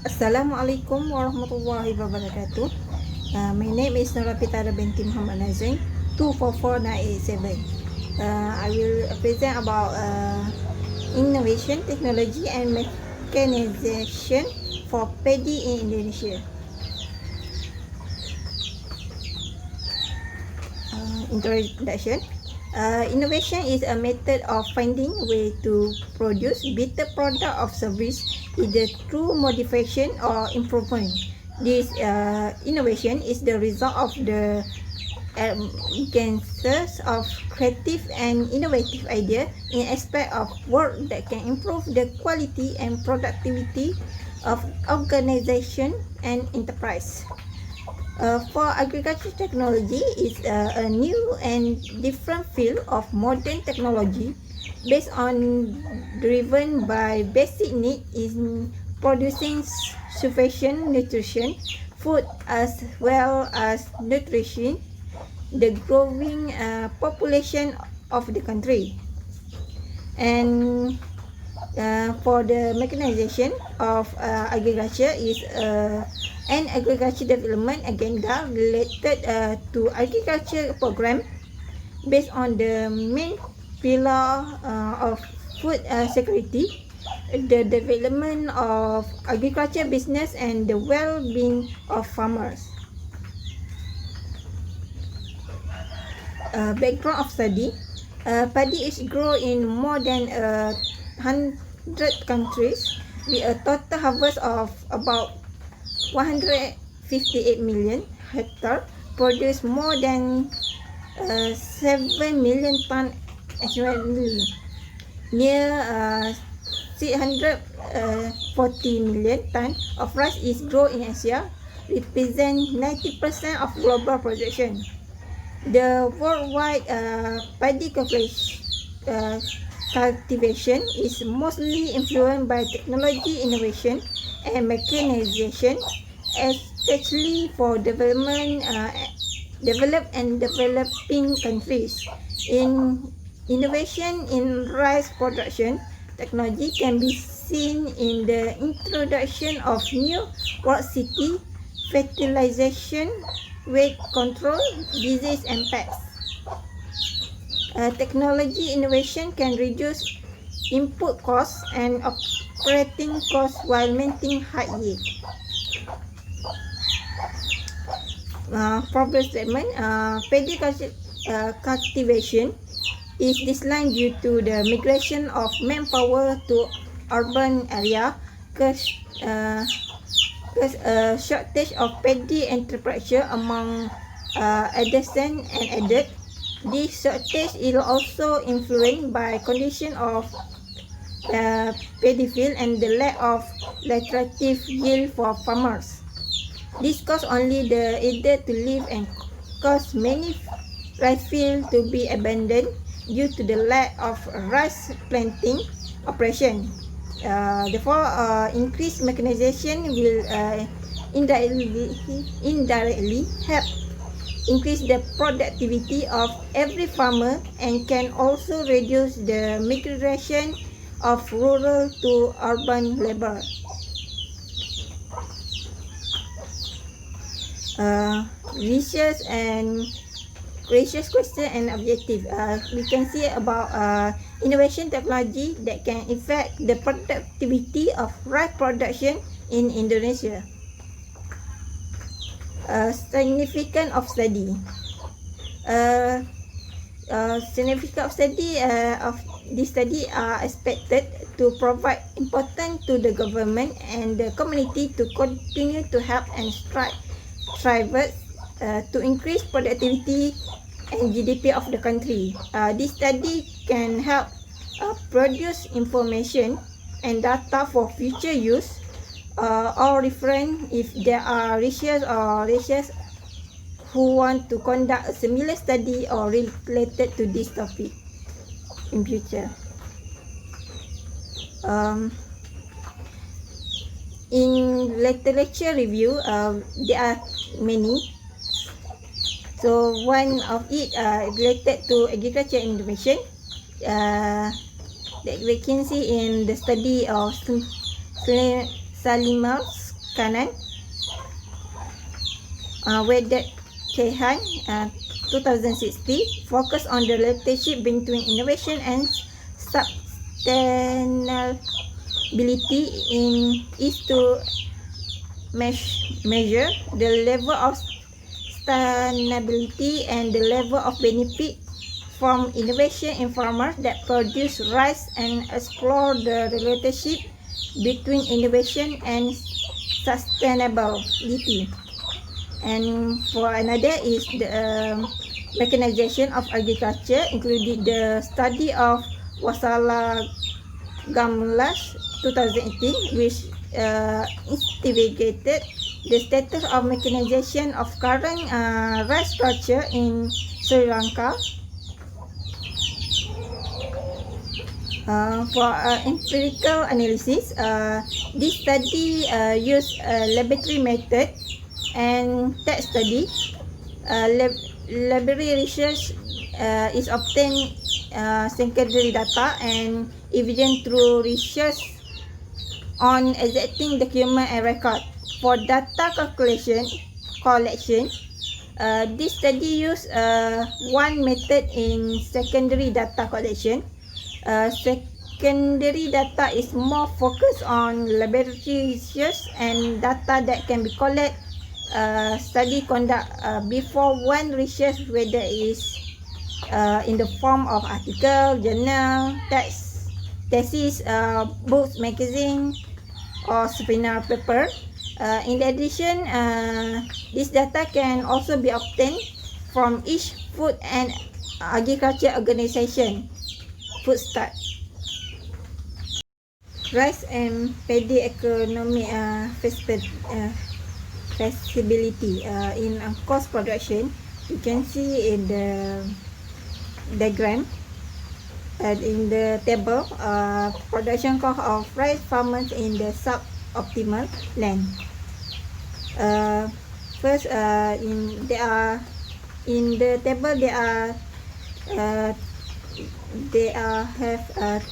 Assalamualaikum warahmatullahi wabarakatuh. My name is Nurapitara binti Muhammad Nazain, 244987. I will present about innovation, technology and mechanization for paddy in Indonesia. Introduction. Innovation is a method of finding a way to produce better product or service either through modification or improvement. This innovation is the result of the emergence of creative and innovative idea in aspect of work that can improve the quality and productivity of organization and enterprise. For agriculture technology is a new and different field of modern technology based on driven by basic need in producing sufficient nutrition, food as well as nutrition, the growing population of the country. And for the mechanization of agriculture is an agriculture development agenda related to agriculture program based on the main pillar of food security, the development of agriculture business and the well-being of farmers. Background of study. Paddy is grown in more than 100 countries with a total harvest of about 158 million hectare, produce more than 7 million ton annually. Near 640 million ton of rice is grown in Asia, represent 90% of global production. The worldwide paddy cultivation is mostly influenced by technology innovation and mechanization, especially for developed and developing countries. In innovation in rice production, technology can be seen in the introduction of new work city, fertilization, weight control, disease and pests. Technology innovation can reduce input costs and operating costs while maintaining high yield. Problem statement. Paddy cultivation is declined due to the migration of manpower to urban area, cause a shortage of paddy enterprise among adjacent and added. This shortage is also influenced by condition of paddy field and the lack of lucrative yield for farmers. This cause only the area to live and cause many rice fields to be abandoned due to the lack of rice planting operation. Therefore, increased mechanization will indirectly help increase the productivity of every farmer and can also reduce the migration of rural to urban labor. Research question and objective. We can see about innovation technology that can affect the productivity of rice production in Indonesia. Significance of study. Significance of study of this study are expected to provide important to the government and the community to continue to help and strive to increase productivity and GDP of the country. This study can help produce information and data for future use or reference if there are researchers who want to conduct a similar study or related to this topic in future. In literature review, there are many. So one of it related to agriculture innovation that we can see in the study of Salimer's Kanan, Wedet Kehan, 2060, focus on the relationship between innovation and sustainability is to measure the level of sustainability and the level of benefit from innovation in farmers that produce rice and explore the relationship between innovation and sustainability. And for another is the mechanization of agriculture, including the study of Wasala Gamlas 2018, which investigated the status of mechanization of current rice culture in Sri Lanka. For empirical analysis, this study used laboratory method and text study. Laboratory research is obtained secondary data and evidence through research on existing document and record. For data collection, this study used one method in secondary data collection. Secondary data is more focused on laboratory research and data that can be collected study conduct before one research, whether is in the form of article, journal, text, thesis, books, magazine, or seminar paper. In addition, this data can also be obtained from each food and agriculture organization. Food start. Rice and paddy economic feasibility in cost production. You can see in the diagram and in the table production cost of rice farmers in the suboptimal land. First, in the table they have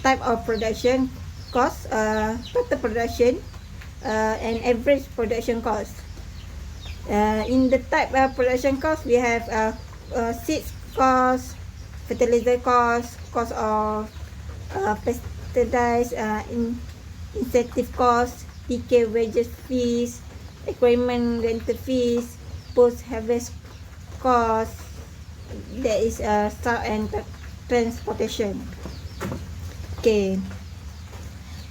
type of production cost, total production, and average production cost. In the type of production cost, we have seeds cost, fertilizer cost, cost of pesticides, incentive cost, PK wages fees, equipment rental fees, post-harvest cost, that is stock and transportation. Okay,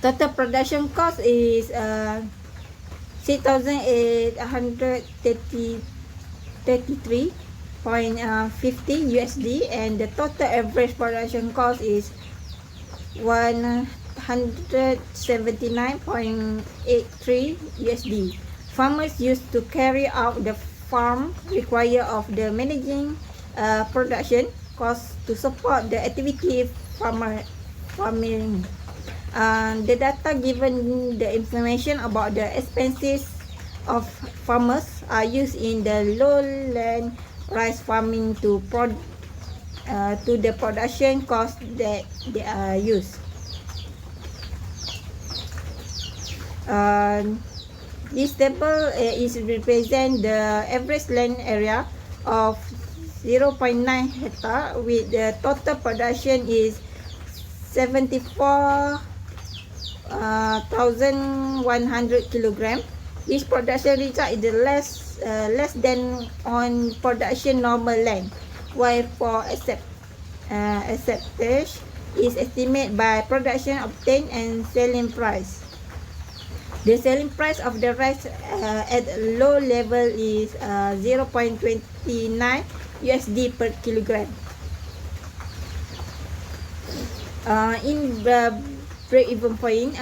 total production cost is 6,833.50 USD, and the total average production cost is 179.83 USD. Farmers used to carry out the farm require of the managing production cost to support the activity farming. The data given the information about the expenses of farmers are used in the lowland rice farming to the production cost that they are used. This table is represent the average land area of 0.9 hectare with the total production is 74,100 kilogram. This production result is the less than on production normal land, while for acceptage is estimated by production obtained and selling price. The selling price of the rice at low level is 0.29 USD per kilogram. In the break-even point,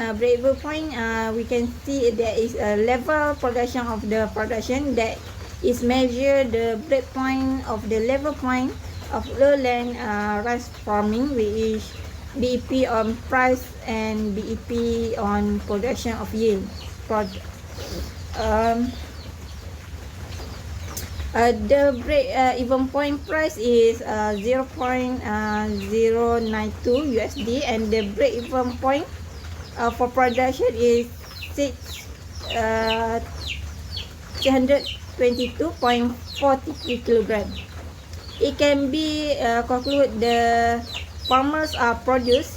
we can see there is a level production of the production that is measured the break point of the level point of lowland rice farming, which is BEP on price and BEP on production of yield. The break-even point price is 0.092 USD, and the break-even point for production is 322.43 kilogram. It can be concluded the farmers are produced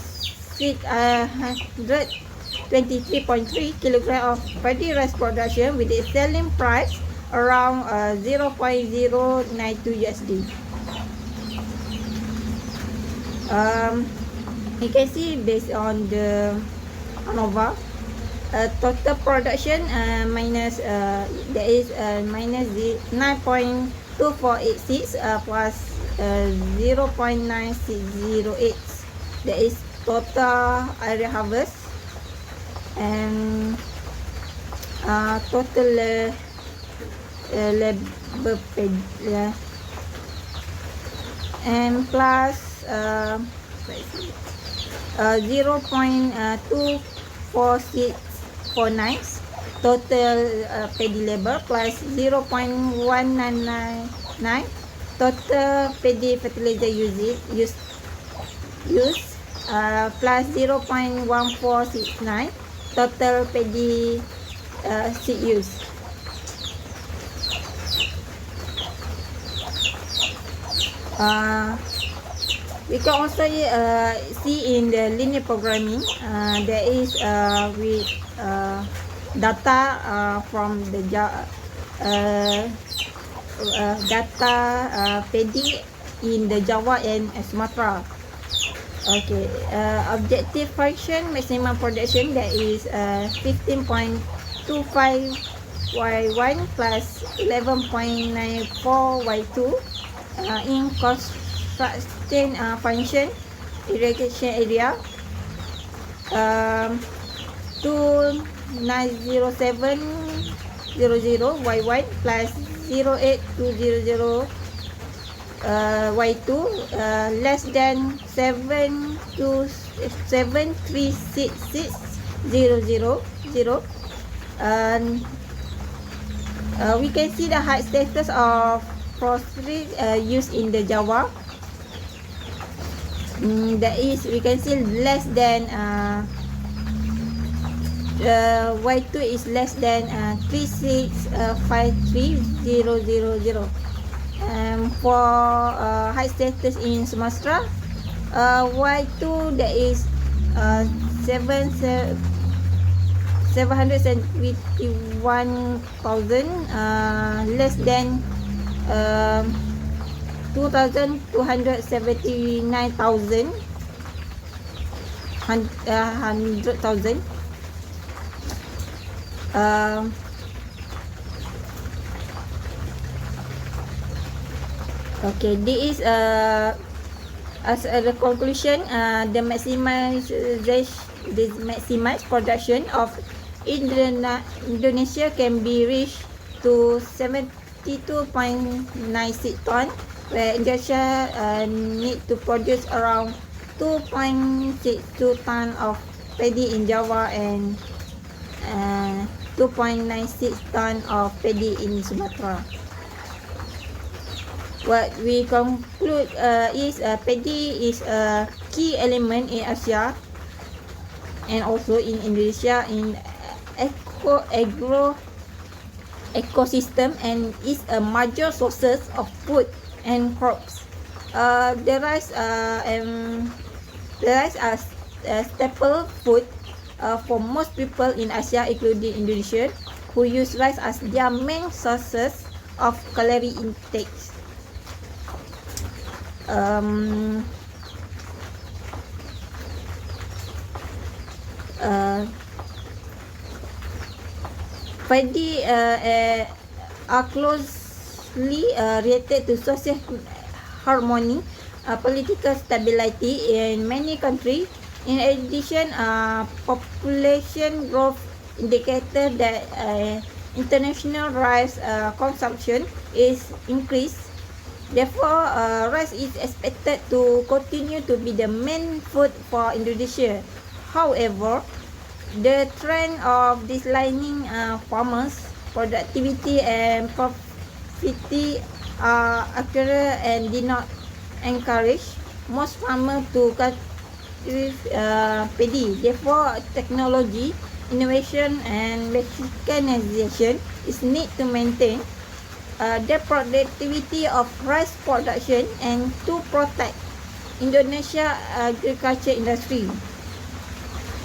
623.3 kilogram of paddy rice production with a selling price around 0.092 USD. You can see based on the ANOVA, total production minus there is minus 9.2486 plus 0.9608. That is total area harvest, and total labor paid, and plus 0.24649 total paddy labor plus 0.1999 total paddy fertilizer use plus 0.1469 total paddy seed use. We can also see in the linear programming there is with data from the data paddy in the Java and Sumatra. Okay, objective function maximum production, that is 15.25 Y1 plus 11.94 Y2 in construction function irrigation area 290700 Y1 plus 08200 Y2 less than 7366000. And we can see the high status of phosphorus used in the Java. That is, we can see less than Y2 is less than 3653000. For high status in Sumatra, Y2 that is 751,000 less than 2,279,000 100,000. Okay, this is as a conclusion, the maximized production of Indonesia can be reached to 72.96 ton, where Indonesia need to produce around 2.62 ton of paddy in Java and 2.96 ton of paddy in Sumatra. What we conclude is paddy is a key element in Asia and also in Indonesia in ecosystem, and is a major sources of food and crops. The rice are staple food for most people in Asia, including Indonesia, who use rice as their main sources of calorie intake. Paddy are closely related to social harmony, political stability in many countries. In addition, population growth indicator that international rice consumption is increased. Therefore, rice is expected to continue to be the main food for Indonesia. However, the trend of declining farmers' productivity and profitability are accurate and did not encourage most farmers to cultivate paddy. Therefore, technology innovation and mechanization is need to maintain the productivity of rice production and to protect Indonesia agriculture industry.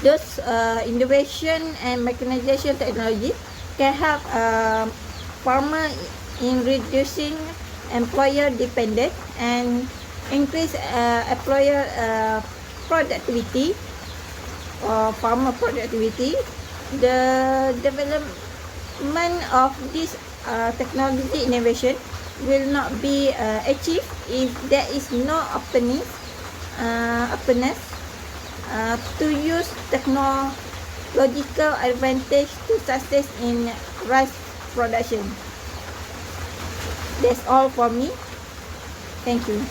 Those innovation and mechanization technology can help farmer in reducing employer dependence and increase employer productivity or farmer productivity. The development of this technology innovation will not be achieved if there is no openness to use technological advantage to success in rice production. That's all for me. Thank you.